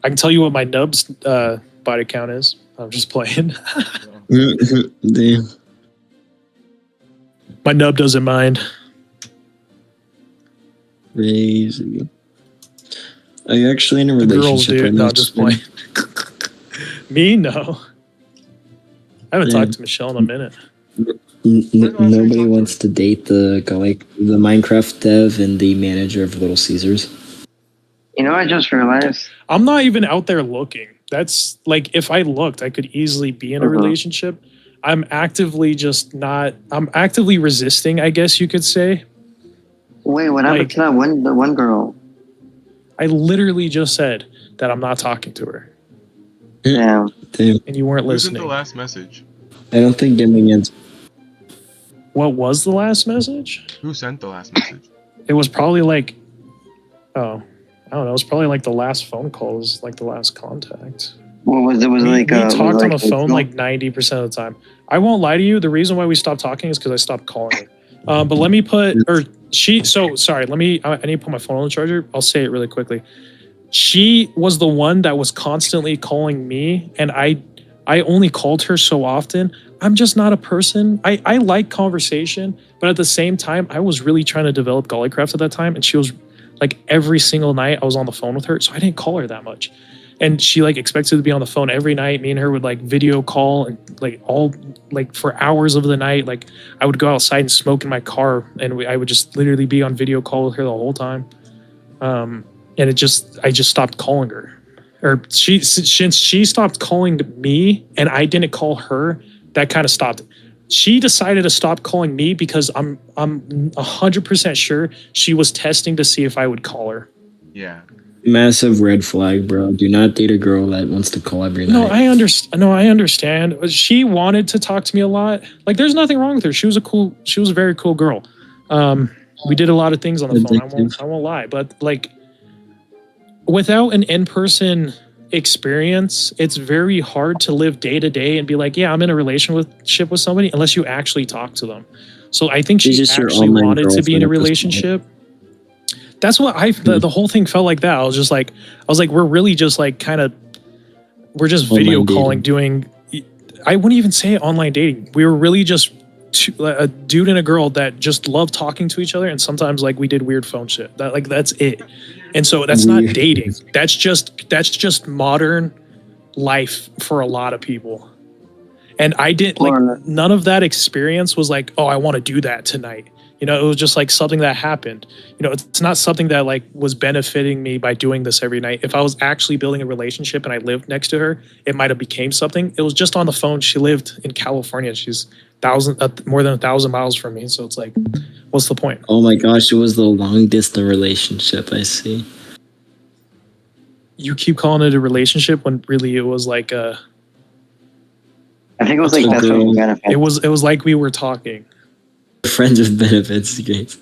I can tell you what my nub's body count is. I'm just playing. Damn. My nub doesn't mind. Crazy. Are you actually in a The girls relationship do. right No, now? I'm just playing. Me? No. I haven't Yeah. talked to Michelle in a minute. Nobody wants to date the Minecraft dev and the manager of Little Caesars. You know, I just realized. I'm not even out there looking. That's like, if I looked, I could easily be in a relationship. I'm actively I'm actively resisting, I guess you could say. Wait, what happened to that one girl? I literally just said that I'm not talking to her. Yeah. Damn. And you weren't Who sent listening. the last message? I don't think giving it. What was the last message? Who sent the last message? It was probably like, I don't know. It was probably like the last phone call was like the last contact. What was it? Was We like talked was on like the phone like 90% of the time. I won't lie to you. The reason why we stopped talking is because I stopped calling her. But let me put, sorry, I need to put my phone on the charger. I'll say it really quickly. She was the one that was constantly calling me, and I only called her so often. I'm just not a person. I like conversation, but at the same time, I was really trying to develop Gollycraft at that time, and she was like every single night I was on the phone with her, so I didn't call her that much. And she like expected to be on the phone every night. Me and her would like video call and like all like for hours of the night. Like I would go outside and smoke in my car, and I would just literally be on video call with her the whole time. And I just stopped calling her, or since she stopped calling me and I didn't call her, that kind of stopped it. She decided to stop calling me because I'm 100% sure she was testing to see if I would call her. Yeah. Massive red flag, bro. Do not date a girl that wants to call every night. No, I understand. She wanted to talk to me a lot. Like, there's nothing wrong with her. She was a very cool girl. We did a lot of things on the phone. I won't lie, but like, without an in-person experience, it's very hard to live day to day and be like, yeah, I'm in a relationship with somebody unless you actually talk to them. So I think she actually wanted to be in a relationship. That's what the whole thing felt like that. I was like, we're really just like we're just video calling, doing, I wouldn't even say online dating. We were really just a dude and a girl that just loved talking to each other. And sometimes like we did weird phone shit. That's it. And so that's not dating. That's just modern life for a lot of people. And I didn't none of that experience was like, oh, I want to do that tonight. You know, it was just like something that happened. You know, it's not something that like was benefiting me by doing this every night. If I was actually building a relationship and I lived next to her, it might have became something. It was just on the phone. She lived in California. She's more than 1,000 miles from me. So it's like, what's the point? Oh my gosh, it was the long distance relationship. I see. You keep calling it a relationship when really it was like a. I think it was like that's what we benefit. It was like we were talking. Friends with benefits, great.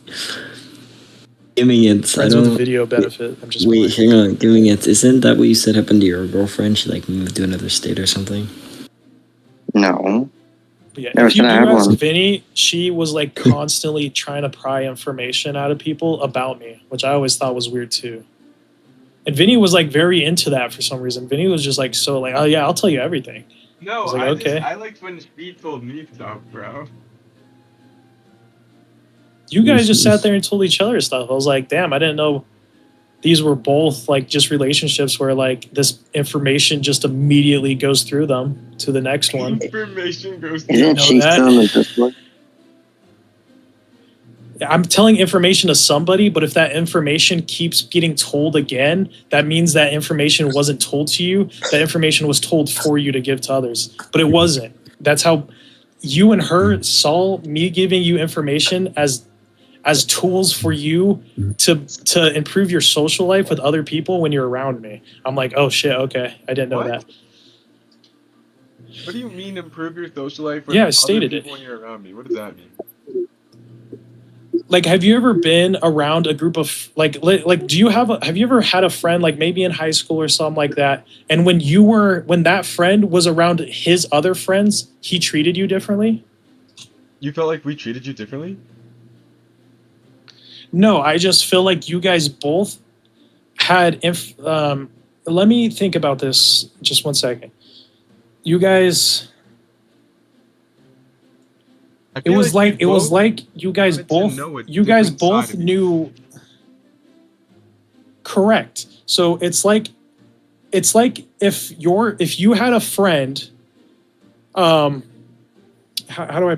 Giving it. Friends with video benefit. I'm just wait. Hang on. Giving it. Isn't that what you said happened to your girlfriend? She like moved to another state or something. No. Yeah. If you do ask Vinny, she was like constantly trying to pry information out of people about me, which I always thought was weird too. And Vinny was like very into that for some reason. Vinny was just like so like, oh yeah, I'll tell you everything. No, I was like, okay. I liked when she told me stuff, bro. You guys just sat there and told each other stuff. I was like, damn, I didn't know these were both like just relationships where like this information just immediately goes through them to the next one. Information goes through. Isn't she still in this one? I'm telling information to somebody, but if that information keeps getting told again, that means that information wasn't told to you. That information was told for you to give to others, but it wasn't. That's how you and her saw me giving you information as tools for you to improve your social life with other people when you're around me. I'm like, oh shit, okay, I didn't know that. What do you mean improve your social life with I other stated people it. when you're around me? What does that mean? Like, have you ever been around a group of like do you have you ever had a friend like maybe in high school or something like that, and when that friend was around his other friends, he treated you differently? You felt like we treated you differently? No, I just feel like you guys both had let me think about this just 1 second. You guys, I it feel was like it was like you guys wanted to both know a you guys different side both of you. knew. Correct. So it's like if you had a friend, how do I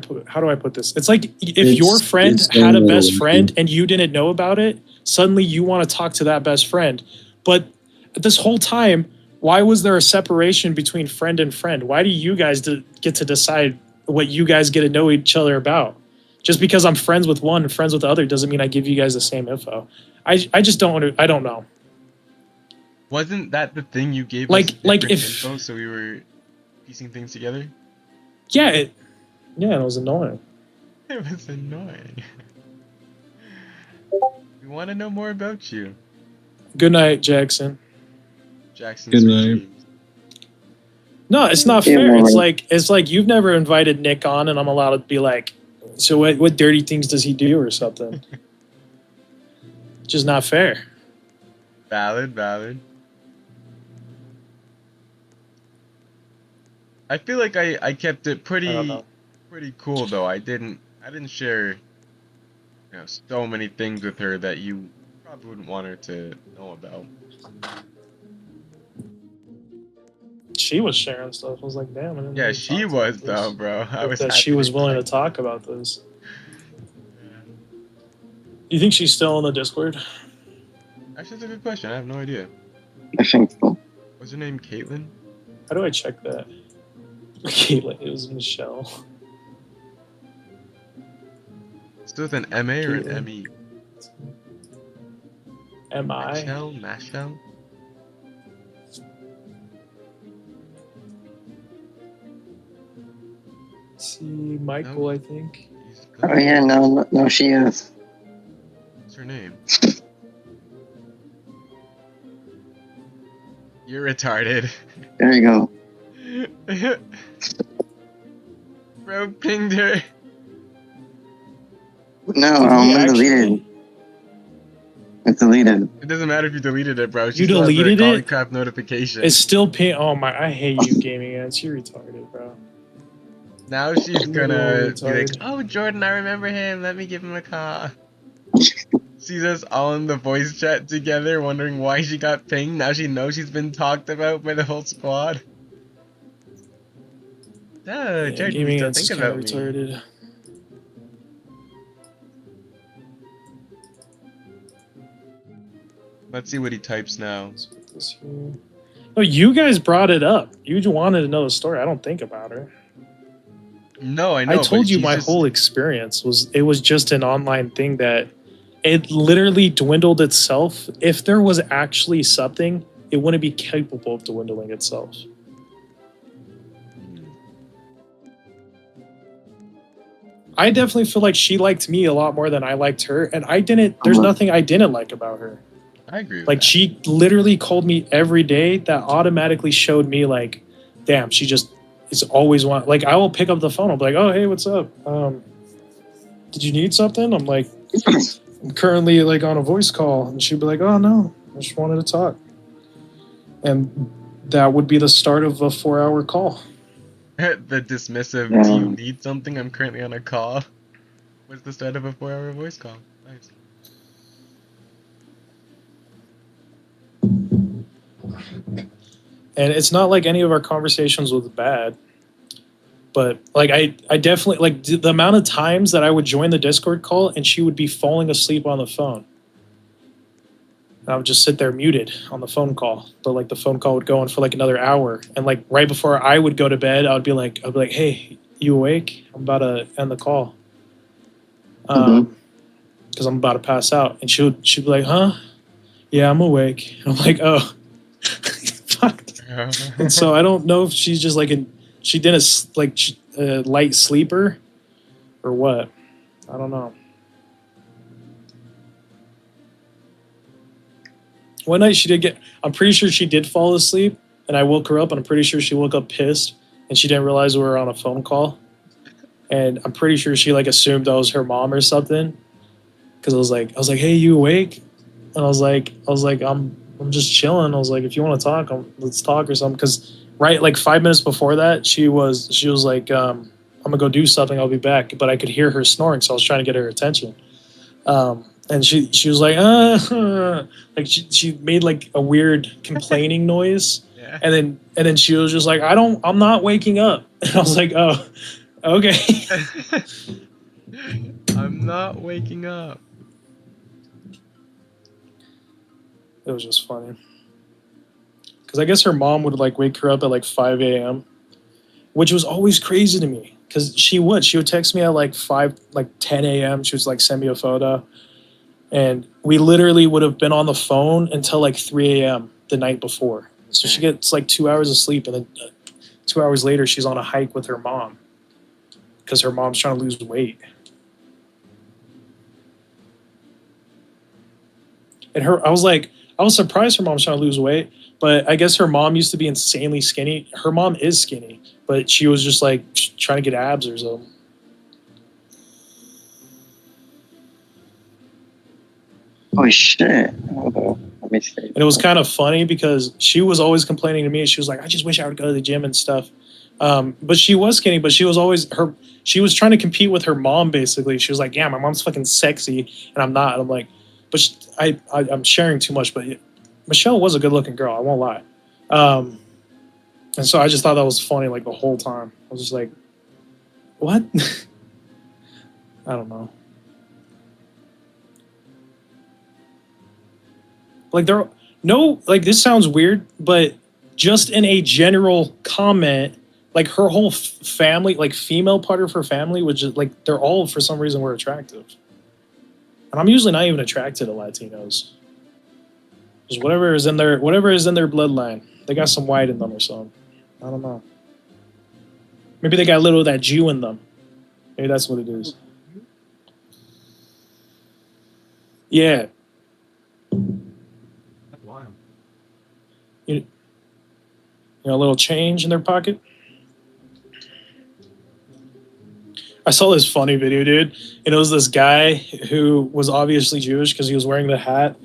put this? It's like if your friend it's had a going best well. friend and you didn't know about it, suddenly you want to talk to that best friend. But this whole time, why was there a separation between friend and friend? Why do you guys get to decide what you guys get to know each other about? Just because I'm friends with one and friends with the other doesn't mean I give you guys the same info. I just I don't know. Wasn't that the thing you gave Like- us like different if- info, so we were piecing things together? Yeah, it was annoying. It was annoying. We want to know more about you, Good night, Jackson. Jackson. Good Sweet night. dreams. No, it's not Yeah, fair. well, It's like you've never invited Nick on, and I'm allowed to be like, so what dirty things does he do or something? Just not fair. Valid. I feel like I kept it I don't pretty know. cool though. I didn't share so many things with her that you probably wouldn't want her to know about. She was sharing stuff. I was like, damn. I didn't Yeah, really she talk was about though, this. bro. I Like was that happy she was willing to check. talk about this. You think she's still on the Discord? Actually, that's a good question. I have no idea. I think so. What's her name? Caitlin? How do I check that? Caitlin, it was Michelle. Still with an M-A or an Caitlin. M-E? M.I.? Mashell? See, Michael, I think. He's good. Oh yeah, no, she is. What's her name? You're retarded. There you go. Bro pinged her. No, Did he I'm deleted. actually- It's deleted. It doesn't matter if you deleted it, bro. She You still has the deleted it? Gollycraft notification. It's still pin. Oh my! I hate you, gaming ants. You're retarded, bro. Now she's gonna Little be like, retard. "Oh, Jordan, I remember him. Let me give him a call." Sees us all in the voice chat together, wondering why she got pinged. Now she knows she's been talked about by the whole squad. Oh, Yeah, Jordan, you gaming still ants think kind of about me. retarded. Let's see what he types now. Let's put this here. No, you guys brought it up. You wanted to know the story. I don't think about her. No, I know. I but told you she's my just- whole experience was just an online thing that it literally dwindled itself. If there was actually something, it wouldn't be capable of dwindling itself. I definitely feel like she liked me a lot more than I liked her, and I didn't. There's nothing I didn't like about her. I agree. With Like that. she literally called me every day. That automatically showed me like, damn, she just is always want. Like I will pick up the phone. I'll be like, oh hey, what's up? Did you need something? I'm like, I'm currently like on a voice call, and she'd be like, oh no, I just wanted to talk. And that would be the start of a 4-hour call. The dismissive, Yeah. do you need something? I'm currently on a call. Was the start of a 4-hour voice call. Nice. And it's not like any of our conversations was bad, but like I definitely like the amount of times that I would join the Discord call and she would be falling asleep on the phone. And I would just sit there muted on the phone call, but like the phone call would go on for like another hour, and like right before I would go to bed, I'd be like, hey, you awake? I'm about to end the call, because I'm about to pass out, and she'd be like, huh? Yeah, I'm awake. And I'm like, oh, fuck. And so I don't know if she's just like she didn't like a light sleeper or what. I don't know. One night she did get, I'm pretty sure she did fall asleep, and I woke her up, and I'm pretty sure she woke up pissed, and she didn't realize we were on a phone call. And I'm pretty sure she like assumed I was her mom or something. Cause I was like, hey, you awake? And I was like, I'm just chilling. I was like, if you want to talk, let's talk or something. Because right, like 5 minutes before that, she was like, I'm gonna go do something. I'll be back. But I could hear her snoring, so I was trying to get her attention. And she was like, like she made like a weird complaining noise. Yeah. And then she was just like, I'm not waking up. And I was like, oh, okay. I'm not waking up. It was just funny. Because I guess her mom would like wake her up at like 5 a.m., which was always crazy to me. Because she would text me at like 10 a.m. She was like, send me a photo. And we literally would have been on the phone until like 3 a.m. the night before. So she gets like 2 hours of sleep. And then 2 hours later, she's on a hike with her mom. Because her mom's trying to lose weight. And I was surprised her mom's trying to lose weight, but I guess her mom used to be insanely skinny. Her mom is skinny, but she was just like trying to get abs or something. Oh shit. Hold on. Let me see. And it was kind of funny because she was always complaining to me. She was like, I just wish I would go to the gym and stuff. But she was skinny, but she was always she was trying to compete with her mom, basically. She was like, yeah, my mom's fucking sexy, and I'm not. And I'm like, but I'm sharing too much, but Michelle was a good-looking girl. I won't lie. And so I just thought that was funny, like the whole time. I was just like, what? I don't know. Like this sounds weird, but just in a general comment, like her whole family, like female part of her family, was just like they're all for some reason were attractive. And I'm usually not even attracted to Latinos. Just whatever is in their bloodline. They got some white in them or something. I don't know. Maybe they got a little of that Jew in them. Maybe that's what it is. Yeah. You know, a little change in their pocket. I saw this funny video, dude. And it was this guy who was obviously Jewish because he was wearing the hat.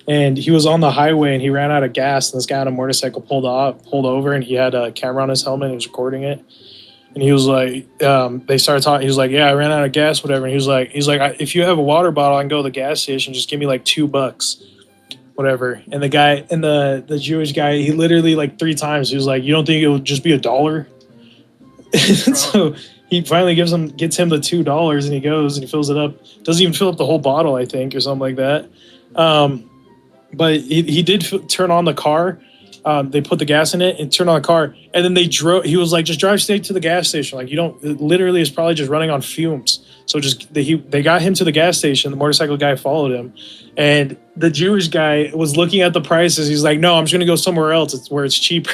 And he was on the highway and he ran out of gas. And this guy on a motorcycle pulled over, and he had a camera on his helmet and he was recording it. And he was like, they started talking. He was like, yeah, I ran out of gas, whatever. And he was like, if you have a water bottle, I can go to the gas station. Just give me like $2, whatever. And the guy, and the Jewish guy, he literally like 3 times, he was like, you don't think it would just be $1? So he finally gets him the $2, and he goes and he fills it up. Doesn't even fill up the whole bottle, I think, or something like that. But he did turn on the car. They put the gas in it and turned on the car, and then they drove. He was like, just drive straight to the gas station. Like, you don't, it literally is probably just running on fumes. So just they got him to the gas station. The motorcycle guy followed him, and the Jewish guy was looking at the prices. He's like, no, I'm just going to go somewhere else. It's where it's cheaper.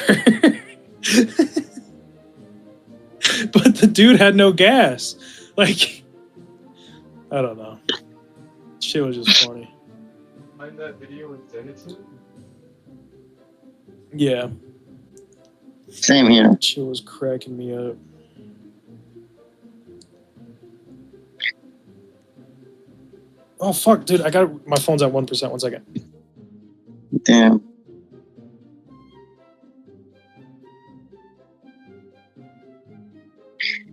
But the dude had no gas. Like, I don't know. Shit was just funny. Find that video and send it to me? Yeah. Same here. Shit was cracking me up. Oh, fuck, dude. My phone's at 1%. 1 second. Damn.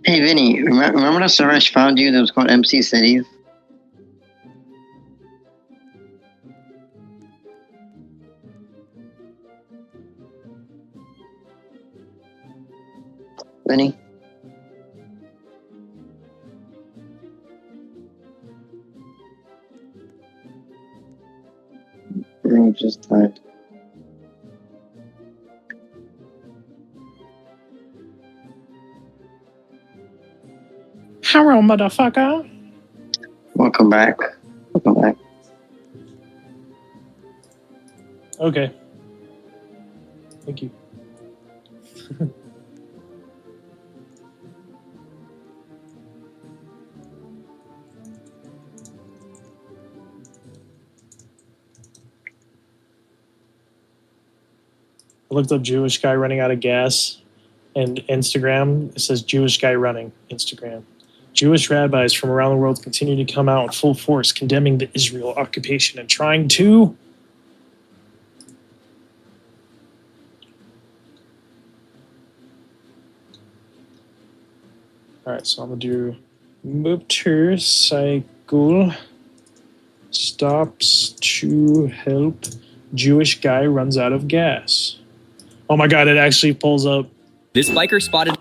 Hey, Vinny, remember the server I found you that was called MC Cities? Vinny? Bro just died. Hello, motherfucker. Welcome back. Welcome back. Okay. Thank you. I looked up Jewish guy running out of gas, and Instagram, it says Jewish guy running, Instagram. Jewish rabbis from around the world continue to come out in full force condemning the Israel occupation and trying to All right, so I'm gonna do motorcycle stops to help Jewish guy runs out of gas. Oh my god, it actually pulls up. This biker spotted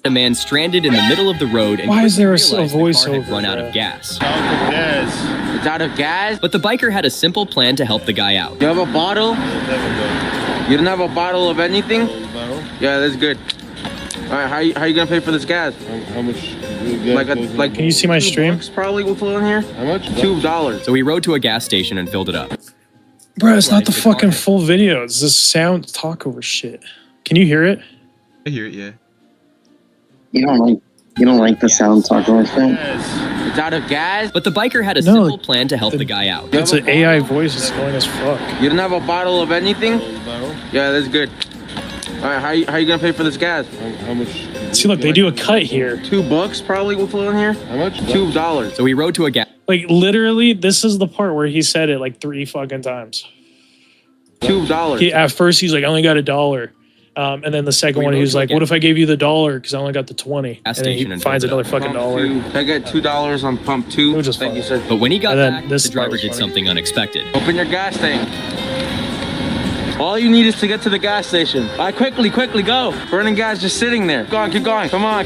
a man stranded in the middle of the road and Why is there a realized the car had voiceover, run out bro? of gas. It's out of gas? But the biker had a simple plan to help the guy out. You have a bottle? You don't have a bottle of anything? Yeah, that's good. Alright, how you gonna pay for this gas? How much? Like Can you see my stream? $2 probably will fill in here? How much? $2. So he rode to a gas station and filled it up. Bro, it's not the Good fucking content. full video. It's this sound talk over shit. Can you hear it? I hear it, yeah. You don't like the sound talk over thing? It's out of gas? But the biker had a No, simple plan to help the guy out. It's an AI voice. It's annoying as fuck. You don't have a bottle of anything? Yeah, that's good. Alright, how you gonna pay for this gas? How much? See, look, they do a cut here. $2 probably will fill in here? How much? $2. So he rode to a gas Like, literally, this is the part where he said it like 3 fucking times. $2. At first, he's like, I only got $1. And then the second We one, he rode was to a like, gas- what if I gave you the $1 because I only got the 20? And then station he and finds filled it another fucking Pump dollar. two. I got $2 on pump 2. Which is like fine. you said. But when he got And then back, this the driver part was did funny. something unexpected. Open your gas tank. All you need is to get to the gas station. All right, quickly, go. Burning gas just sitting there. Go on, keep going. Come on.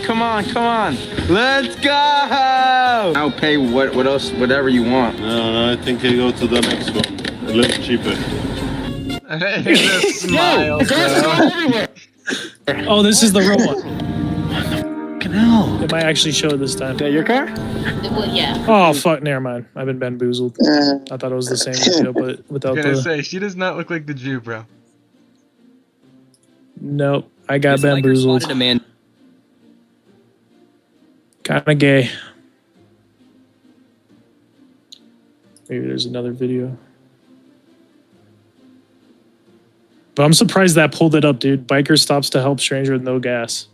Let's go. I'll pay what else, whatever you want. No, I think I go to the next one. A little cheaper. Here's a smile, bro. Oh, this is the real one. Fucking hell. It might actually show this time. Is that your car? Well, yeah. Oh, fuck, never mind. I've been bamboozled. Uh, I thought it was the same video, but I'm without gonna the... say, she does not look like the Jew, bro. Nope, I got This biker bamboozled. spotted a man Kinda gay. Maybe there's another video. But I'm surprised that pulled it up, dude. Biker stops to help stranger with no gas.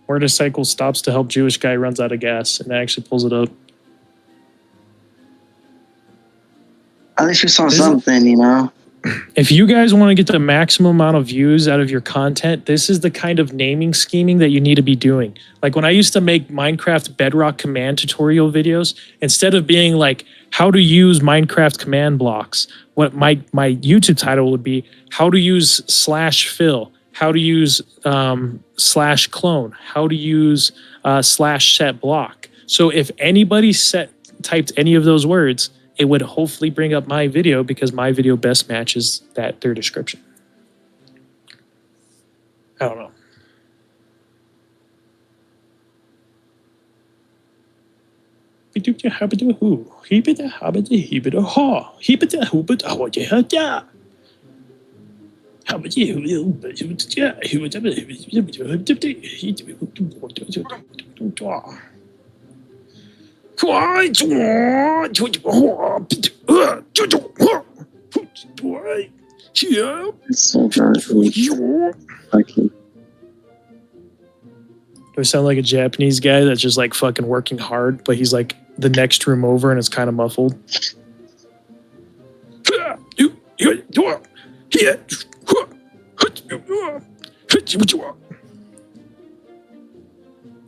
Motorcycle stops to help Jewish guy runs out of gas. And that actually pulls it up. at least you saw Is it- something, you know? If you guys want to get the maximum amount of views out of your content, this is the kind of naming scheming that you need to be doing. Like when I used to make Minecraft Bedrock command tutorial videos, instead of being like how to use Minecraft command blocks, what my YouTube title would be how to use /fill, how to use /clone, how to use /set block. So if anybody typed any of those words, it would hopefully bring up my video because my video best matches their description. I don't know. It's so dark. Fucking. Do I sound like a Japanese guy that's just like fucking working hard, but he's like the next room over and it's kind of muffled?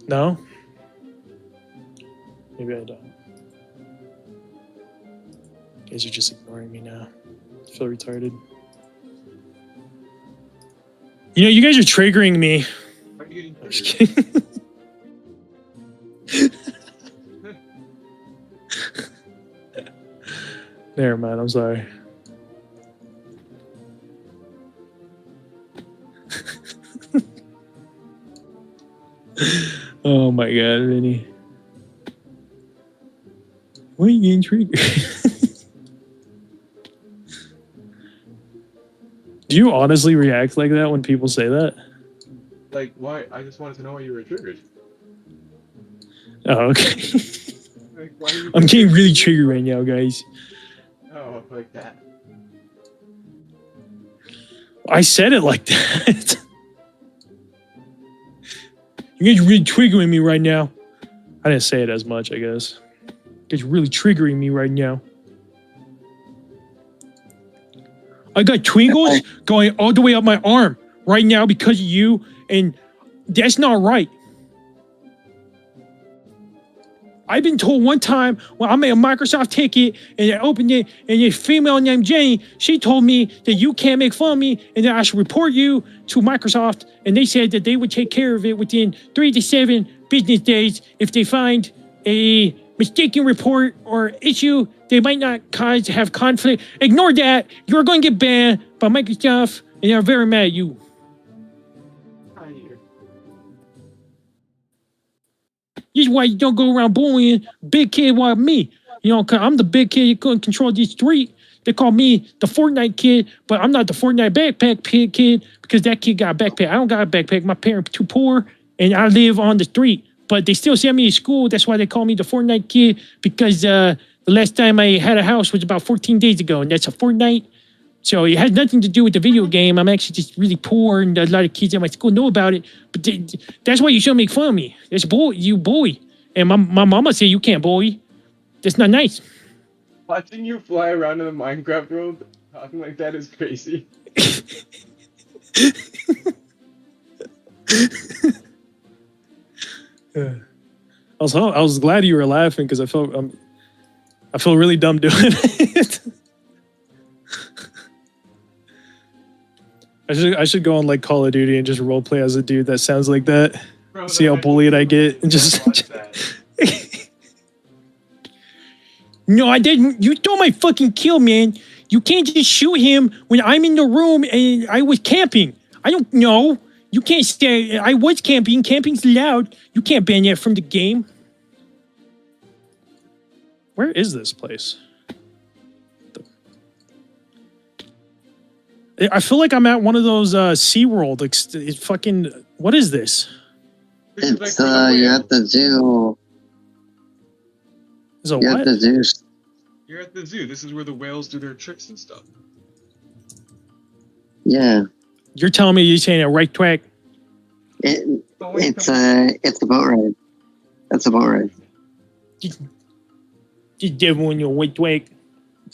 No? Maybe I don't. You guys are just ignoring me now. I feel retarded. You know, you guys are triggering me. I'm just kidding. Never mind, I'm sorry. Oh my god, Vinny. Why are you getting triggered? Do you honestly react like that when people say that? Like, why? I just wanted to know why you were triggered. Oh, okay. Like, why are you I'm getting really triggered right now, guys. Oh, like that. I said it like that. You guys are really triggering me right now. I didn't say it as much, I guess. You guys are really triggering me right now. I got twinkles going all the way up my arm right now because of you, and that's not right. I've been told one time when I made a Microsoft ticket and I opened it, and a female named Jenny, she told me that you can't make fun of me and that I should report you to Microsoft. And they said that they would take care of it within 3 to 7 business days. If they find a mistaken report or issue, they might not have conflict. Ignore that. You're going to get banned by Microsoft, and they're very mad at you. This is why you don't go around bullying big kid like me. You know, cause I'm the big kid. You couldn't control the street. They call me the Fortnite kid, but I'm not the Fortnite backpack kid because that kid got a backpack. I don't got a backpack. My parents too poor, and I live on the street. But they still send me to school. That's why they call me the Fortnite kid, because the last time I had a house was about 14 days ago, and that's a Fortnite. So it has nothing to do with the video game. I'm actually just really poor, and a lot of kids at my school know about it. But that's why you shouldn't make fun of me. That's you bully. And my mama said you can't bully. That's not nice. Watching you fly around in the Minecraft world talking like that is crazy. I was glad you were laughing because I felt really dumb doing it. I should go on like Call of Duty and just roleplay as a dude that sounds like that. Bro, See how bullied I get and just. No, I didn't. You stole my fucking kill, man. You can't just shoot him when I'm in the room and I was camping. I don't know. You can't stay. I was camping. Camping's allowed. You can't ban that from the game. Where is this place? I feel like I'm at one of those SeaWorld. It's fucking. What is this? It's you're at the zoo. Is a You're what? at the zoo. You're at the zoo. This is where the whales do their tricks and stuff. Yeah. You're telling me you're saying a right track? It's a boat ride. That's a boat ride. Just devil in your right track.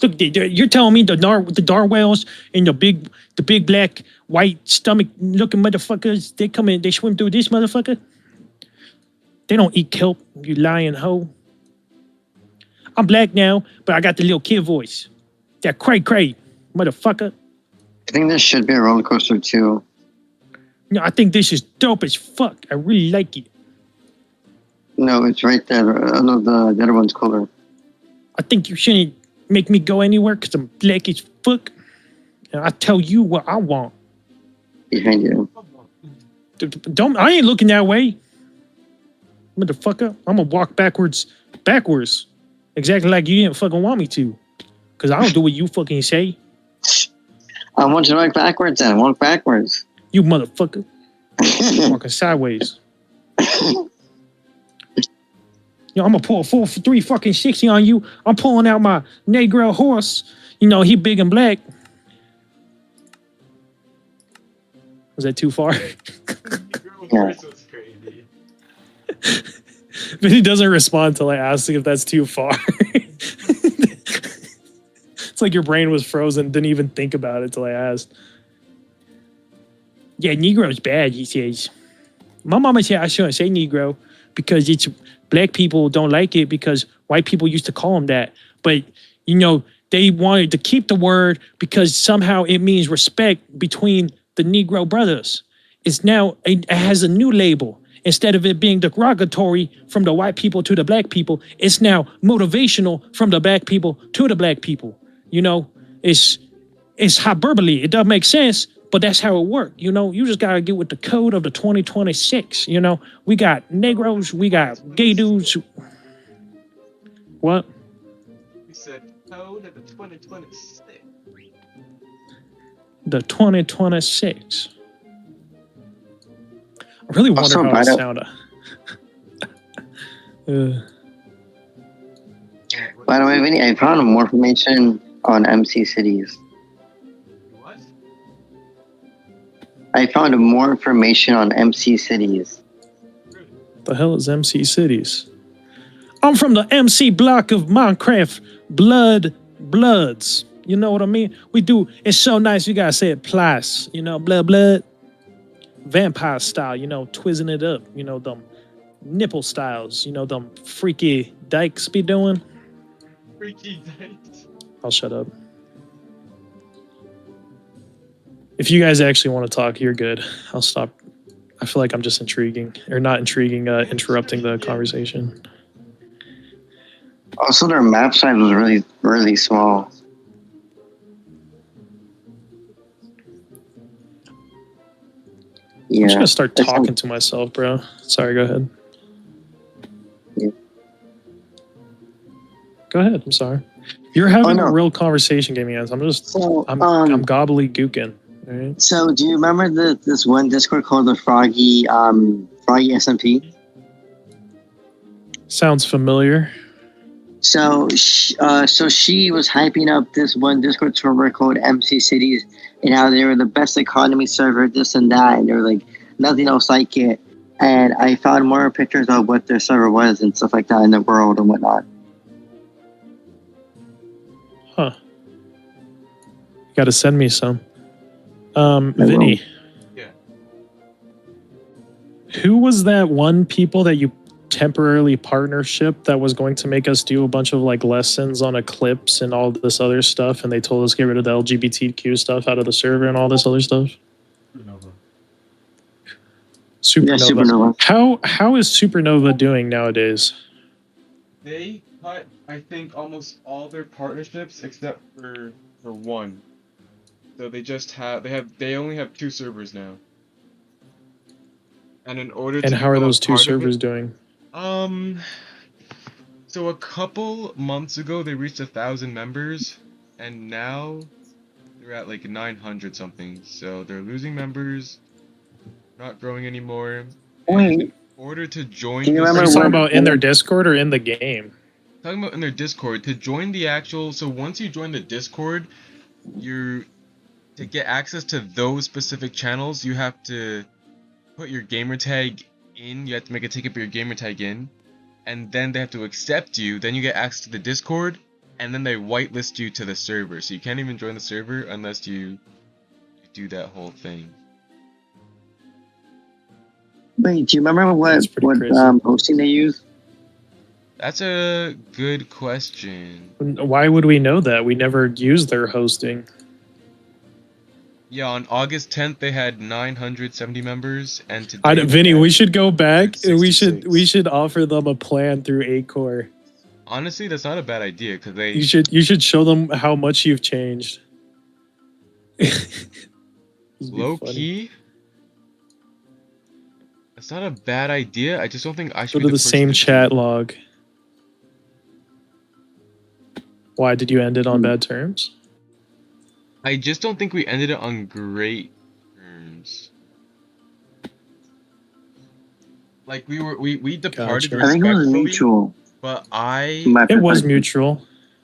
Look, you're telling me the narwhals and the big black white stomach looking motherfuckers, they come in, they swim through this motherfucker? They don't eat kelp, you lying hoe. I'm black now, but I got the little kid voice. That cray, motherfucker. I think there should be a roller coaster too. No, I think this is dope as fuck. I really like it. No, it's right there. No, the other one's cooler. I think you shouldn't make me go anywhere because I'm black as fuck. And I tell you what I want. Behind you. I ain't looking that way. Motherfucker, I'm gonna walk backwards. Exactly like you didn't fucking want me to. Because I don't do what you fucking say. I want you to walk backwards then. Walk backwards. You motherfucker. Walking sideways. Yo, I'm gonna pull a 4-3 fucking 60 on you. I'm pulling out my Negro horse. You know, he big and black. Was that too far? Yeah. That's crazy. But he doesn't respond till I ask if that's too far. It's like your brain was frozen, didn't even think about it till I asked. Yeah, Negro's bad, he says. My mama said I shouldn't say Negro because it's black people don't like it because white people used to call them that. But, you know, they wanted to keep the word because somehow it means respect between the Negro brothers. It's now, it has a new label. Instead of it being derogatory from the white people to the black people, it's now motivational from the black people to the black people. You know, it's hyperbole. It doesn't make sense, but that's how it works. You know, you just got to get with the code of the 2026. You know, we got Negroes, we got gay dudes. What? You said code of the 2026. The 2026. I really wonder Also, how it sounded. By the way, Vinny, I found more information on MC Cities. What? I found more information on MC Cities. The hell is MC Cities? I'm from the MC block of Minecraft Bloods. You know what I mean? We do, it's so nice, you gotta say it plus, you know, blood. Vampire style, you know, twizzing it up, you know, them nipple styles. You know, them freaky dykes be doing. Freaky dykes. I'll shut up. If you guys actually want to talk, you're good. I'll stop. I feel like I'm just intriguing, or not intriguing, interrupting the conversation. Also, their map size was really, really small. I'm just Yeah. gonna start It's talking to myself, bro. Sorry, go ahead. Yeah. Go ahead. I'm sorry. You're having no. a real conversation, Gaming Ants. I'm So, I'm um, gobbledygooking. All right. so do you remember this one Discord called the Froggy SMP? Sounds familiar. So she was hyping up this one Discord server called MC Cities and how they were the best economy server, this and that, and they were like nothing else like it. And I found more pictures of what their server was and stuff like that in the world and whatnot. Huh. You got to send me some. Vinny. Yeah. Who was that one people that you temporarily partnership that was going to make us do a bunch of like lessons on Eclipse and all this other stuff, and they told us to get rid of the LGBTQ stuff out of the server and all this other stuff? Supernova. Yeah, Supernova. How is Supernova doing nowadays? They cut, I think, almost all their partnerships except for one. So they only have 2 servers now. And in order to And how are become a those 2 part of servers it- doing? So a couple months ago they reached 1,000 members, and now they're at like 900 something. So they're losing members, not growing anymore. Wait. In order to join, Can you the remember Are you server- talking about in their Discord or in the game? talking about in their Discord, to join the actual, so once you join the Discord, to get access to those specific channels, you have to put your gamer tag in. You have to make a ticket for your gamer tag in, and then they have to accept you. Then you get access to the Discord, and then they whitelist you to the server. So you can't even join the server unless you do that whole thing. Wait, do you remember That's what pretty crazy. hosting they use? That's a good question. Why would we know that? We never used their hosting. Yeah, on August 10th they had 970 members, and today Vinny, we should go back and we 66. should offer them a plan through Acore. Honestly, that's not a bad idea because they. You should show them how much you've changed. This would be Low funny. key. That's not a bad idea. I just don't think I should Go be to the person same to chat do it. log. Why did you end it on bad terms? I just don't think we ended it on great terms. Like we departed Gotcha. I think it was respectfully, mutual. but It was mutual.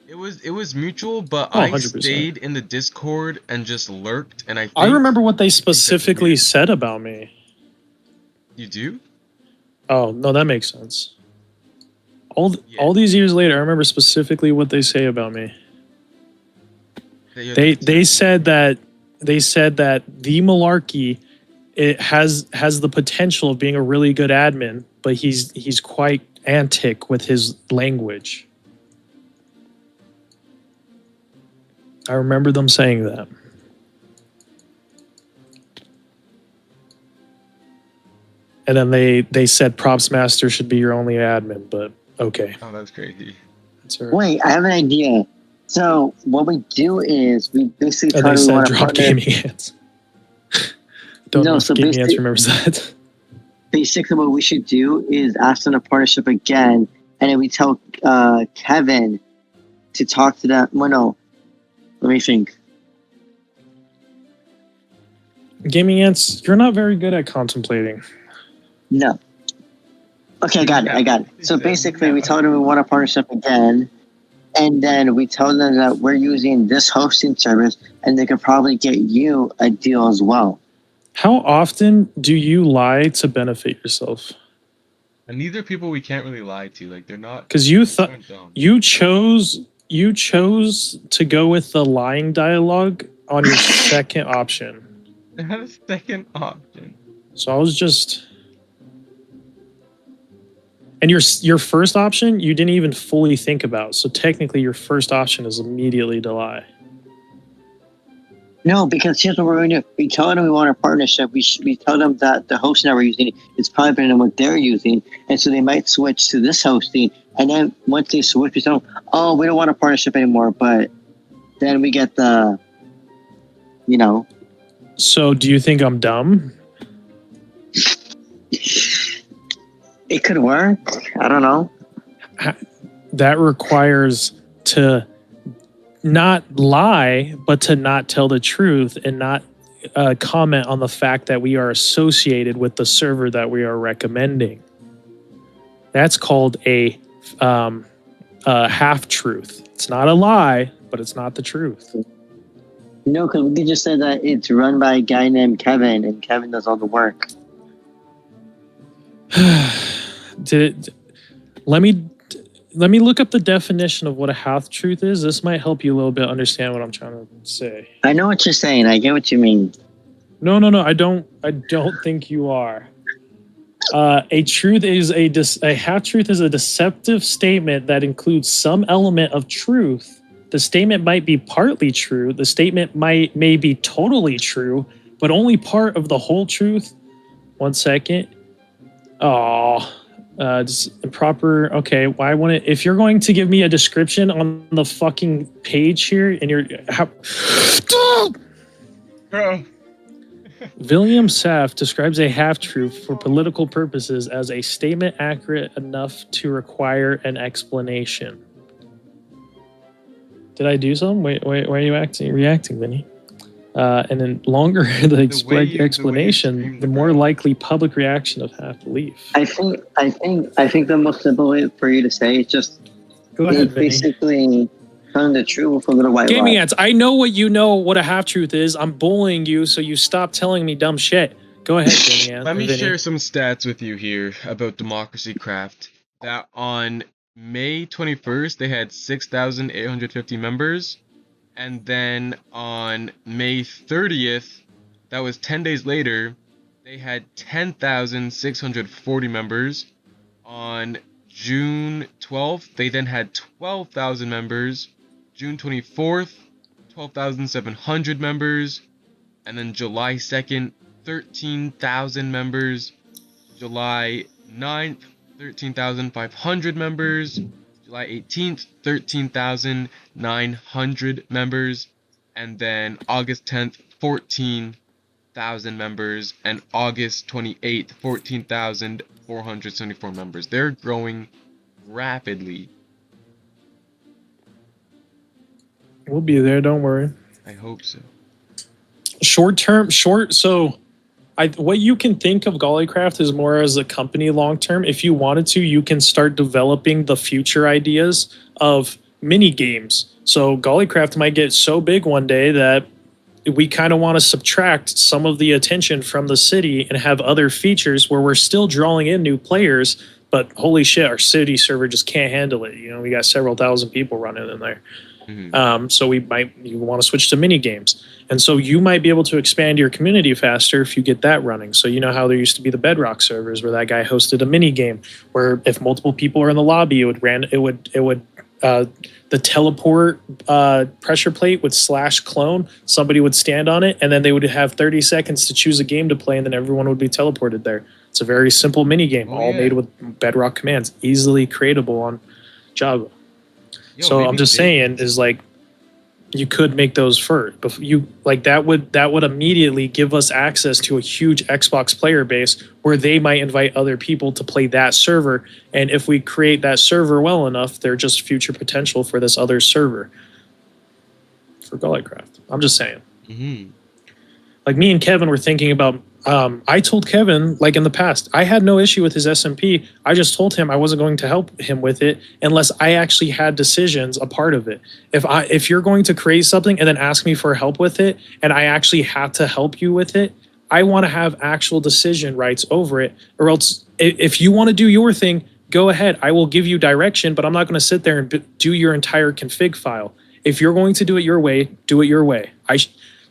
it was mutual, but Oh, I 100%. stayed in the Discord and just lurked, and I I think remember what they specifically weird. said about me. you do. Oh, no, that makes sense. Yeah. All these years later, I remember specifically what they say about me. That you're They the- said that the Malarkey it has the potential of being a really good admin, but he's quite antic with his language. I remember them saying that. And then they said Props Master should be your only admin, but okay. Oh, that's crazy. That's all right. Wait, I have an idea. So what we do is we basically And tell they we said want to drop partner. Gaming Ants. Don't No, know if so Gaming Ants basically- remembers that. Basically, what we should do is ask them to partnership again, and then we tell Kevin to talk to them. Well, no, let me think. Gaming Ants, you're not very good at contemplating. No. Okay, I got it. So basically, we tell them we want a partnership again, and then we tell them that we're using this hosting service, and they could probably get you a deal as well. How often do you lie to benefit yourself? And these are people we can't really lie to. Like they're not. Because you thought aren't dumb. you chose to go with the lying dialogue on your second option. They had a second option. So I was just And your first option, you didn't even fully think about. So technically, your first option is immediately to lie. No, because here's what we're going to do. We tell them we want a partnership. We tell them that the hosting that we're using is probably better than what they're using. And so they might switch to this hosting. And then once they switch, we tell them, oh, we don't want a partnership anymore. But then we get the, you know. So do you think I'm dumb? It could work. I don't know. That requires to not lie, but to not tell the truth and not comment on the fact that we are associated with the server that we are recommending. That's called a half truth. It's not a lie, but it's not the truth. No, because we just said that it's run by a guy named Kevin, and Kevin does all the work. Let me look up the definition of what a half truth is. This might help you a little bit understand what I'm trying to say. I know what you're saying. I get what you mean. No. I don't think you are. A truth is a half truth is a deceptive statement that includes some element of truth. The statement might be partly true. The statement may be totally true, but only part of the whole truth. 1 second. Just improper. Okay, why wouldn't if you're going to give me a description on the fucking page here and you're Bro. William Safft describes a half-truth for political purposes as a statement accurate enough to require an explanation. Did I do something? Wait, why are you reacting, Vinny? And then longer the explanation, the more likely public reaction of half belief. I think the most simple way for you to say is just Go ahead, Vinny. basically telling the truth with a little white Gaming lie. ads. I know what a half truth is. I'm bullying you, so you stop telling me dumb shit. Go ahead, Gaming ads. Let me share some stats with you here about Democracy Craft. That on May 21st, they had 6,850 members. And then on May 30th, that was 10 days later, they had 10,640 members. On June 12th, they then had 12,000 members. June 24th, 12,700 members. And then July 2nd, 13,000 members. July 9th, 13,500 members. July 18th, 13,900 members, and then August 10th, 14,000 members, and August 28th, 14,474 members. They're growing rapidly. We'll be there, don't worry. I hope so. So what you can think of Gollycraft is more as a company long term. If you wanted to, you can start developing the future ideas of mini games. So Gollycraft might get so big one day that we kind of want to subtract some of the attention from the city and have other features where we're still drawing in new players, but holy shit, our city server just can't handle it. You know, we got several thousand people running in there. So you want to switch to mini games. And so you might be able to expand your community faster if you get that running. So you know how there used to be the Bedrock servers where that guy hosted a mini game where if multiple people are in the lobby, the teleport pressure plate would / clone. Somebody would stand on it and then they would have 30 seconds to choose a game to play and then everyone would be teleported there. It's a very simple mini game, made with Bedrock commands, easily creatable on Java. So I'm just saying is like you could make those first, but that would immediately give us access to a huge Xbox player base where they might invite other people to play that server. And if we create that server well enough, they're just future potential for this other server for Gollycraft. I'm just saying. Like me and Kevin were thinking about. I told Kevin, like in the past, I had no issue with his SMP. I just told him I wasn't going to help him with it unless I actually had decisions a part of it. If you're going to create something and then ask me for help with it, and I actually have to help you with it, I want to have actual decision rights over it. Or else, if you want to do your thing, go ahead. I will give you direction, but I'm not going to sit there and do your entire config file. If you're going to do it your way, do it your way.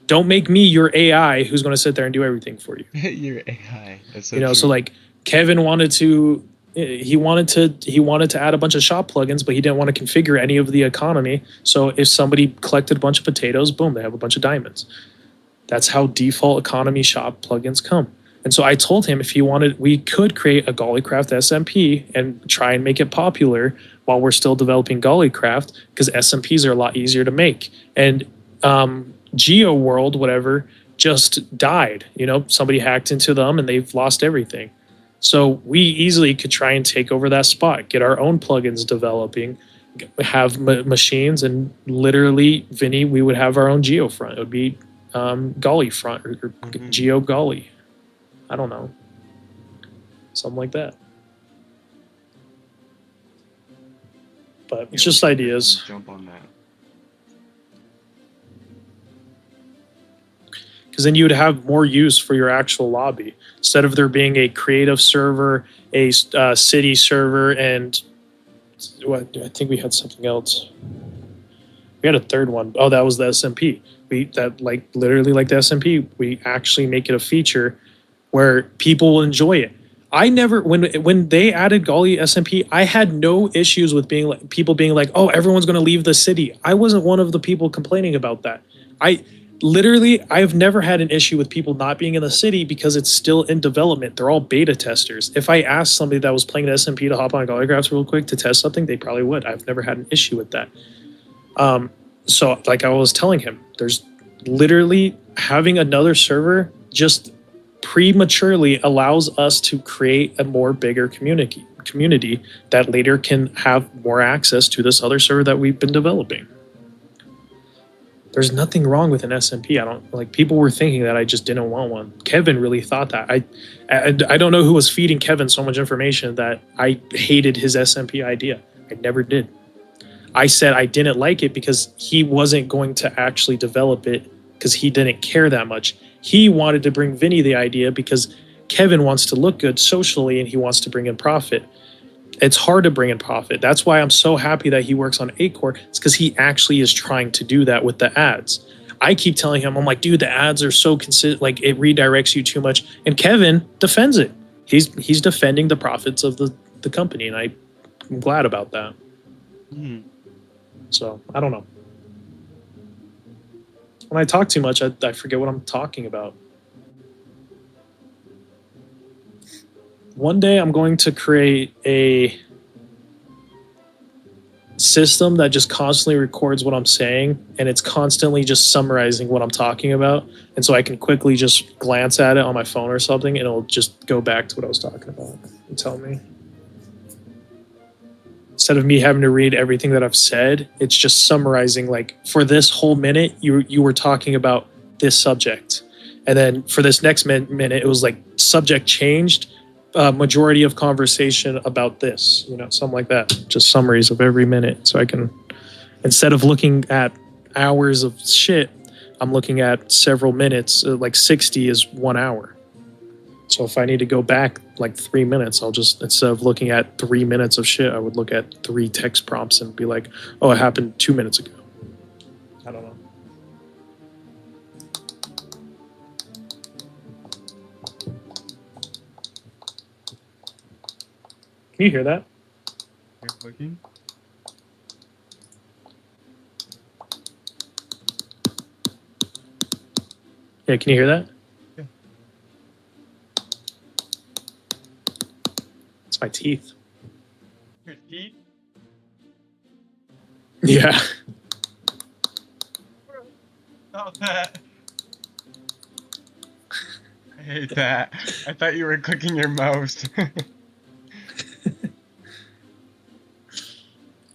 Don't make me your AI who's going to sit there and do everything for you. Your AI. That's so true. true. So like Kevin wanted to He wanted to add a bunch of shop plugins, but he didn't want to configure any of the economy. So if somebody collected a bunch of potatoes, boom, they have a bunch of diamonds. That's how default economy shop plugins come. And so I told him if he wanted, we could create a Gollycraft SMP and try and make it popular while we're still developing Gollycraft, because SMPs are a lot easier to make. And Geo World, whatever, just died. You know, somebody hacked into them and they've lost everything. So we easily could try and take over that spot, get our own plugins developing, have machines, and literally, Vinny, we would have our own Geo front. It would be Golly front or Geo Golly. I don't know. Something like that. But it's just ideas. Jump on that. Because then you would have more use for your actual lobby. Instead of there being a creative server, a city server, and what, I think we had something else. We had a third one. Oh, that was the SMP. Literally like the SMP, we actually make it a feature where people will enjoy it. I never, when they added Golly SMP, I had no issues with people being like, oh, everyone's going to leave the city. I wasn't one of the people complaining about that. I've never had an issue with people not being in the city because it's still in development. They're all beta testers. If I asked somebody that was playing the SMP to hop on Gollycraft real quick to test something, they probably would. I've never had an issue with that. So like I was telling him, there's literally having another server just prematurely allows us to create a more bigger community that later can have more access to this other server that we've been developing. There's nothing wrong with an SMP. People were thinking that I just didn't want one. Kevin really thought that. I don't know who was feeding Kevin so much information that I hated his SMP idea. I never did. I said I didn't like it because he wasn't going to actually develop it because he didn't care that much. He wanted to bring Vinny the idea because Kevin wants to look good socially and he wants to bring in profit. It's hard to bring in profit. That's why I'm so happy that he works on 8-core. It's because he actually is trying to do that with the ads. I keep telling him, I'm like, dude, the ads are so consistent, like it redirects you too much. And Kevin defends it. He's defending the profits of the company, and I'm glad about that. So I don't know. When I talk too much, I forget what I'm talking about. One day I'm going to create a system that just constantly records what I'm saying, and it's constantly just summarizing what I'm talking about. And so I can quickly just glance at it on my phone or something, and it'll just go back to what I was talking about and tell me. Instead of me having to read everything that I've said, it's just summarizing, like, for this whole minute, you were talking about this subject. And then for this next minute, it was like subject changed, majority of conversation about this, something like that. Just summaries of every minute. So I can, instead of looking at hours of shit, I'm looking at several minutes, like 60 is 1 hour. So if I need to go back like 3 minutes, I'll just, instead of looking at 3 minutes of shit, I would look at 3 text prompts and be like, oh, it happened 2 minutes ago. I don't know. Can you hear that? You're clicking? Yeah, can you hear that? Yeah. It's my teeth. Your teeth? Yeah. Stop that. I hate that. I thought you were clicking your mouse.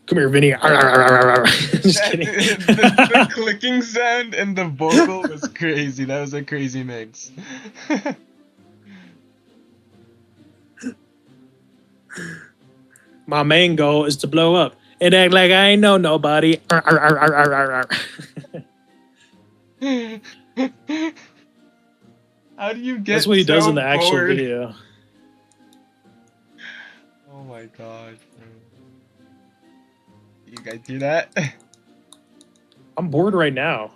Come here, Vinny. Just kidding. The clicking sound and the vocal was crazy. That was a crazy mix. My main goal is to blow up and act like I ain't know nobody. How do you get That's what he does so in the actual bored? video. Oh my god. You guys do that? I'm bored right now.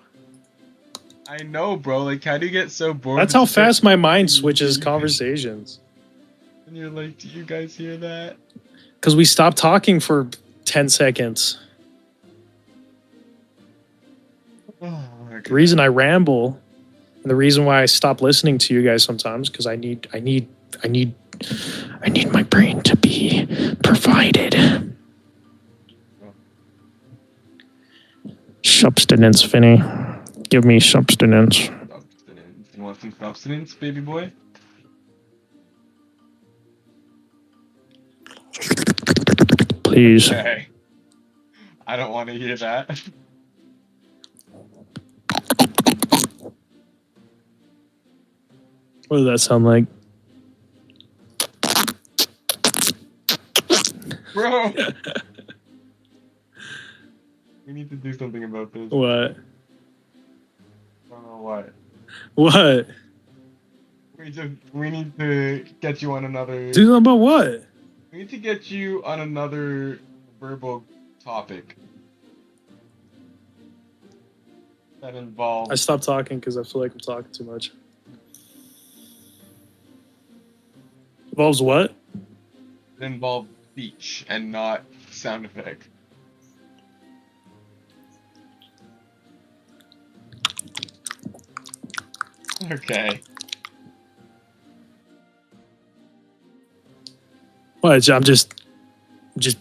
I know, bro. Like, how do you get so bored? That's with how such fast my mind crazy switches shit? conversations. You're like, do you guys hear that? Because we stopped talking for 10 seconds. Oh my The reason I ramble, and the reason why I stop listening to you guys sometimes, because I need my brain to be provided. Substance, Finny. Give me substance. Substance. You want some substance, baby boy? Please. Okay. I don't want to hear that. What does that sound like? Bro! We need to do something about this. What? I don't know what. What? We need to get you on another. Do something about what? We need to get you on another verbal topic that involves. I stopped talking because I feel like I'm talking too much. Involves what? That involves speech and not sound effect. Okay. What? I'm just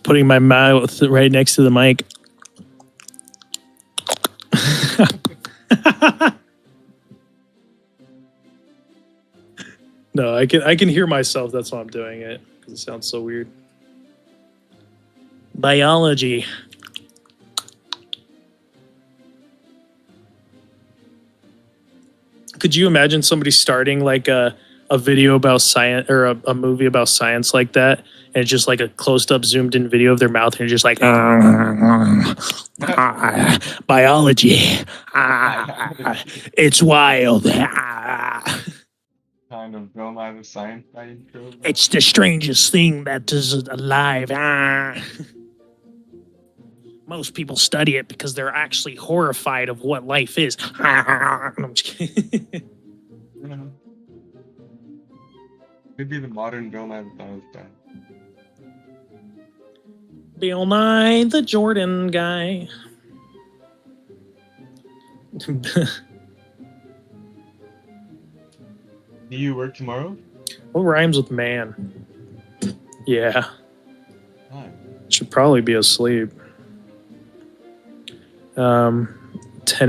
putting my mouth right next to the mic. No, I can hear myself. That's why I'm doing it, because it sounds so weird. Biology. Could you imagine somebody starting like a video about science, or a movie about science like that, and it's just like a closed up zoomed in video of their mouth, and you're just like biology, it's wild, Kind of Bill Nye the Science Guy intro. it's the strangest thing that is alive. Most people study it because they're actually horrified of what life is. I'm just kidding. Yeah. Maybe the modern Bill Nye the Science Guy. Bill Nye the Jordan guy. Do you work tomorrow? What rhymes with man? Yeah, Hi. should probably be asleep. 10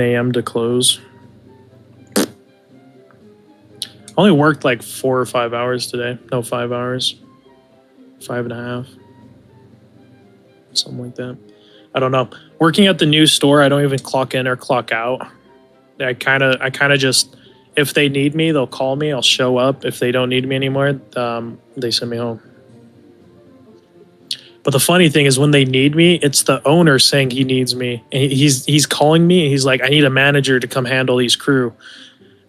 a.m. to close. I only worked like 4 or 5 hours today. No, 5 hours. 5.5. Something like that. I don't know. Working at the new store, I don't even clock in or clock out. I kind of just, if they need me, they'll call me. I'll show up. If they don't need me anymore, they send me home. But the funny thing is, when they need me, it's the owner saying he needs me. And he's calling me, and he's like, I need a manager to come handle these crew.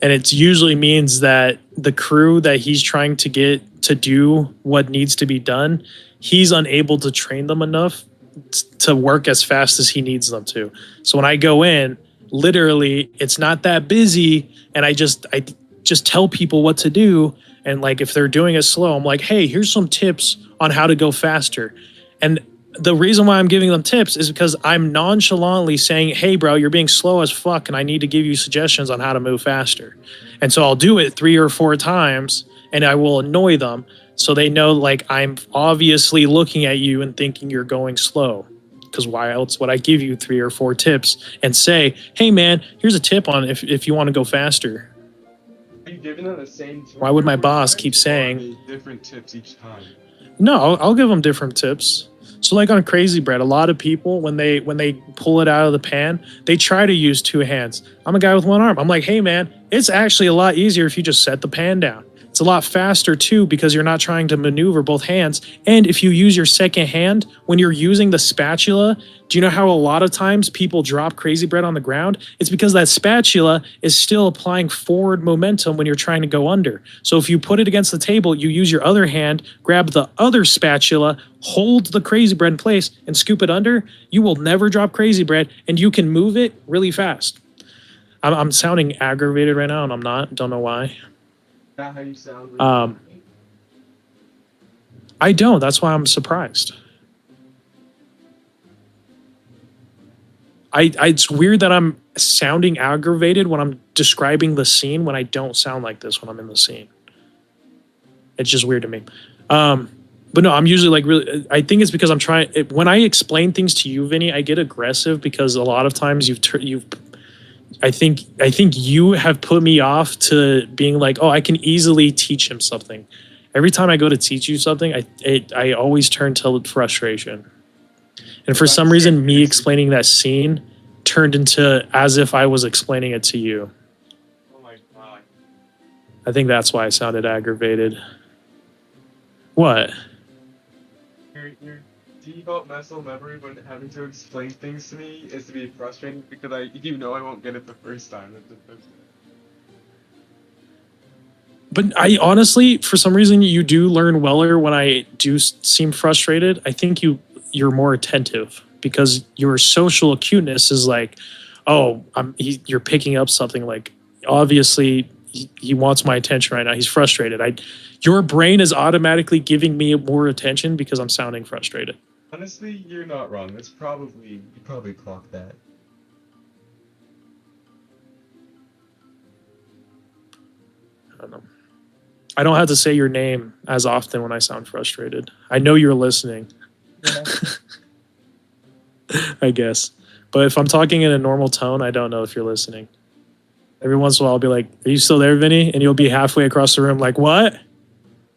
And it usually means that the crew that he's trying to get to do what needs to be done, he's unable to train them enough to work as fast as he needs them to. So when I go in, literally, it's not that busy, and I just tell people what to do. And like, if they're doing it slow, I'm like, hey, here's some tips on how to go faster. And the reason why I'm giving them tips is because I'm nonchalantly saying, hey, bro, you're being slow as fuck, and I need to give you suggestions on how to move faster. And so I'll do it 3 or 4 times, and I will annoy them so they know, like, I'm obviously looking at you and thinking you're going slow. Because why else would I give you 3 or 4 tips and say, hey, man, here's a tip on if you want to go faster. Are you giving them the same tip? Why would my boss keep saying different tips each time? No, I'll give them different tips. So like on Crazy Bread, a lot of people, when they pull it out of the pan, they try to use 2 hands. I'm a guy with 1 arm. I'm like, hey man, it's actually a lot easier if you just set the pan down. It's a lot faster too, because you're not trying to maneuver both hands. And if you use your second hand, when you're using the spatula, do you know how a lot of times people drop Crazy Bread on the ground? It's because that spatula is still applying forward momentum when you're trying to go under. So if you put it against the table, you use your other hand, grab the other spatula, hold the Crazy Bread in place, and scoop it under, you will never drop Crazy Bread, and you can move it really fast. I'm sounding aggravated right now, and I'm not. Don't know why. Not how you sound. I don't. That's why I'm surprised. It's weird that I'm sounding aggravated when I'm describing the scene when I don't sound like this when I'm in the scene. It's just weird to me. But no, I'm usually like really. I think it's because I'm trying. When I explain things to you, Vinny, I get aggressive because a lot of times I think you have put me off to being like, oh, I can easily teach him something. Every time I go to teach you something, I always turn to frustration. And for some reason, me explaining that scene turned into as if I was explaining it to you. Oh my god. I think that's why I sounded aggravated. What? Your default muscle memory when having to explain things to me is to be frustrating because I won't get it the first time. But I honestly, for some reason, you do learn weller when I do seem frustrated. I think you're more attentive because your social acuteness is like, oh, you're picking up something like, obviously he wants my attention right now. He's frustrated. Your brain is automatically giving me more attention because I'm sounding frustrated. Honestly, you're not wrong. You probably clocked that. I don't know. I don't have to say your name as often when I sound frustrated. I know you're listening. Yeah. I guess. But if I'm talking in a normal tone, I don't know if you're listening. Every once in a while, I'll be like, are you still there, Vinny? And you'll be halfway across the room like, what?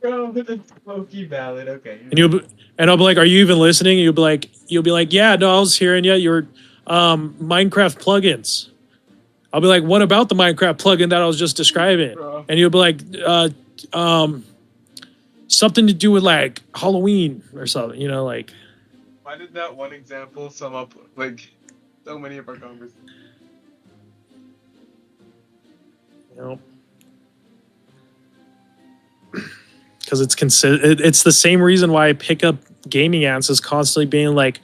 Bro, the smoky ballad, okay. And I'll be like, are you even listening? And you'll be like, yeah, no, I was hearing you. Your Minecraft plugins. I'll be like, what about the Minecraft plugin that I was just describing? Bro. And you'll be like, something to do with like Halloween or something, like. Why did that one example sum up like so many of our conversations? Because it's the same reason why I pick up gaming answers constantly being like,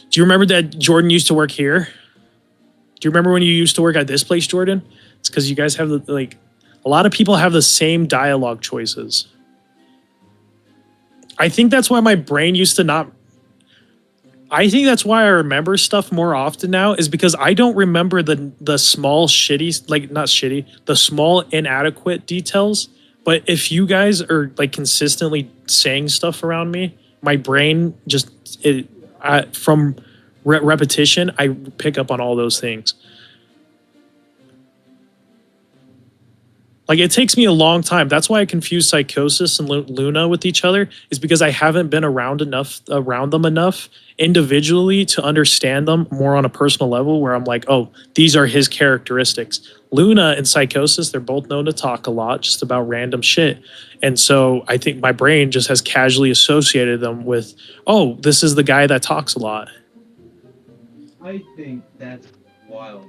do you remember that Jordan used to work here? Do you remember when you used to work at this place, Jordan? It's because you guys have a lot of people have the same dialogue choices. I think that's why my brain used to not. I think that's why I remember stuff more often now is because I don't remember the small shitty, like not shitty, the small inadequate details. But if you guys are like consistently saying stuff around me, my brain just from repetition, I pick up on all those things. Like it takes me a long time. That's why I confuse Psychosis and Luna with each other is because I haven't been around them enough individually to understand them more on a personal level where I'm like, oh, these are his characteristics. Luna and Psychosis, they're both known to talk a lot just about random shit. And so I think my brain just has casually associated them with, oh, this is the guy that talks a lot. I think that's wild.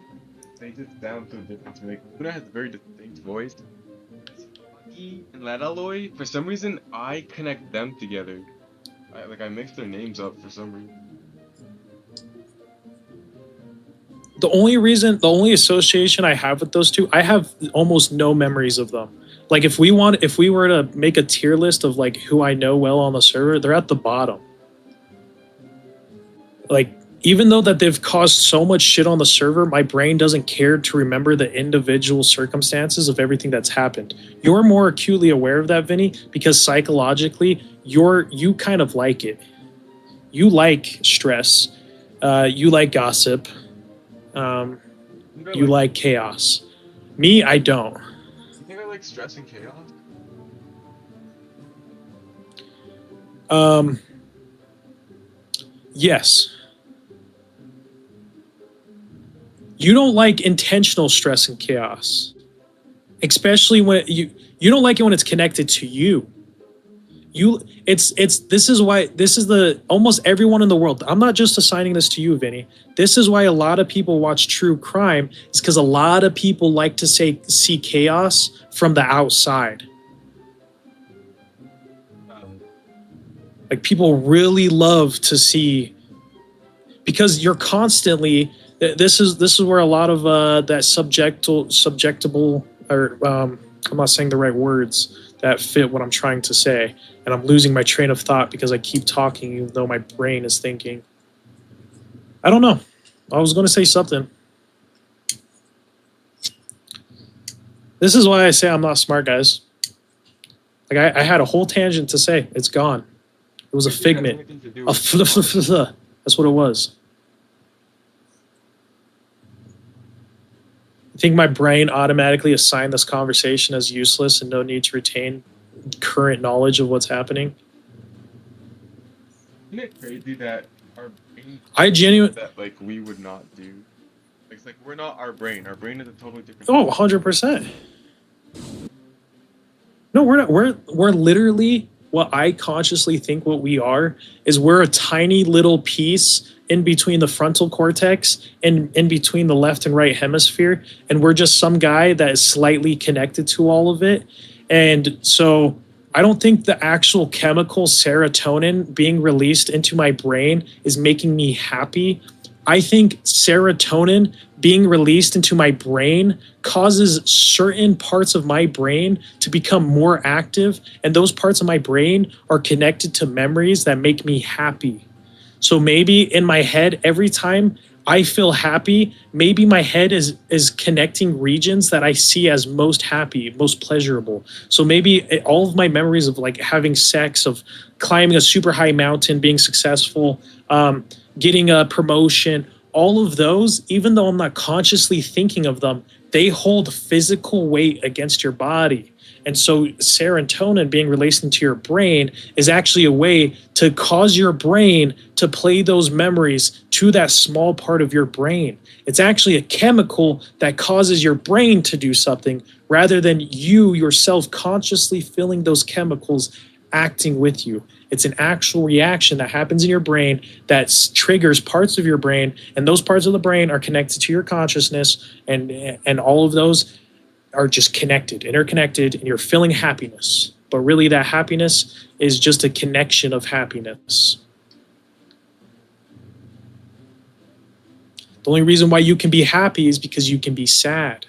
They just sound so different to me. Luna has a very distinct voice. Lucky and Lalaloy, for some reason, I connect them together. I mix their names up for some reason. The only association I have with those two, I have almost no memories of them. Like if we were to make a tier list of like who I know well on the server, they're at the bottom. Like even though that they've caused so much shit on the server, my brain doesn't care to remember the individual circumstances of everything that's happened. You're more acutely aware of that, Vinny, because psychologically, you kind of like it. You like stress. You like gossip. You like chaos. Me, I don't. You think I like stress and chaos? Yes. You don't like intentional stress and chaos, especially when you don't like it when it's connected to you. This is almost everyone in the world. I'm not just assigning this to you, Vinny. This is why a lot of people watch true crime. It's because a lot of people like to see chaos from the outside. Like people really love to see, because you're constantly. This is where a lot of that subjectable, or I'm not saying the right words. that fit what I'm trying to say. And I'm losing my train of thought because I keep talking even though my brain is thinking. I don't know. I was going to say something. This is why I say I'm not smart, guys. Like I had a whole tangent to say. It's gone. It was a figment. That's what it was. I think my brain automatically assigned this conversation as useless and no need to retain current knowledge of what's happening. Isn't it crazy that our brain I genuinely... that like we would not do? It's like we're not our brain. Our brain is a totally different. Oh, 100%. No, we're not. We're literally what I consciously think what we are is we're a tiny little piece in between the frontal cortex and in between the left and right hemisphere. And we're just some guy that is slightly connected to all of it. And so I don't think the actual chemical serotonin being released into my brain is making me happy. I think serotonin being released into my brain causes certain parts of my brain to become more active. And those parts of my brain are connected to memories that make me happy. So maybe in my head, every time I feel happy, maybe my head is connecting regions that I see as most happy, most pleasurable. So maybe all of my memories of like having sex, of climbing a super high mountain, being successful, getting a promotion, all of those, even though I'm not consciously thinking of them, they hold physical weight against your body. And so serotonin being released into your brain is actually a way to cause your brain to play those memories to that small part of your brain. It's actually a chemical that causes your brain to do something rather than you yourself consciously feeling those chemicals acting with you. It's an actual reaction that happens in your brain that triggers parts of your brain, and those parts of the brain are connected to your consciousness, and all of those are just connected, interconnected, and you're feeling happiness. But really that happiness is just a connection of happiness. The only reason why you can be happy is because you can be sad.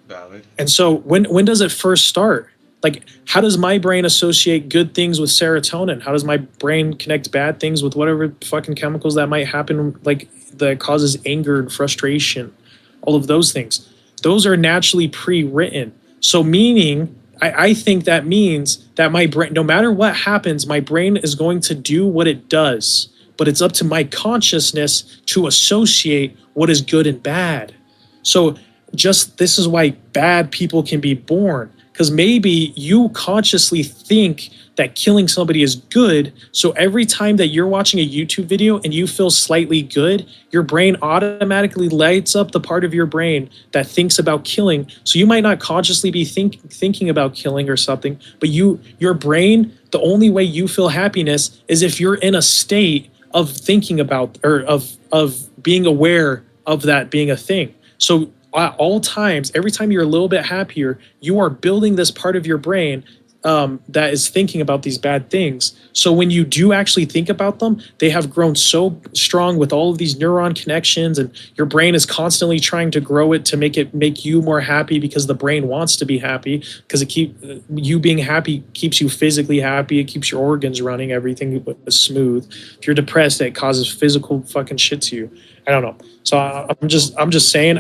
Valid. And so when does it first start? Like, how does my brain associate good things with serotonin? How does my brain connect bad things with whatever fucking chemicals that might happen, like that causes anger and frustration, all of those things? Those are naturally pre-written. So meaning, I think that means that my brain, no matter what happens, my brain is going to do what it does. But it's up to my consciousness to associate what is good and bad. So just this is why bad people can be born. Because maybe you consciously think that killing somebody is good. So every time that you're watching a YouTube video and you feel slightly good, your brain automatically lights up the part of your brain that thinks about killing. So you might not consciously be thinking about killing or something, but your brain, the only way you feel happiness is if you're in a state of thinking about, or of being aware of that being a thing. So at all times, every time you're a little bit happier, you are building this part of your brain that is thinking about these bad things. So when you do actually think about them, they have grown so strong with all of these neuron connections, and your brain is constantly trying to grow it to make you more happy, because the brain wants to be happy, because you being happy keeps you physically happy. It keeps your organs running, everything is smooth. If you're depressed, it causes physical fucking shit to you. I don't know. So I'm just saying,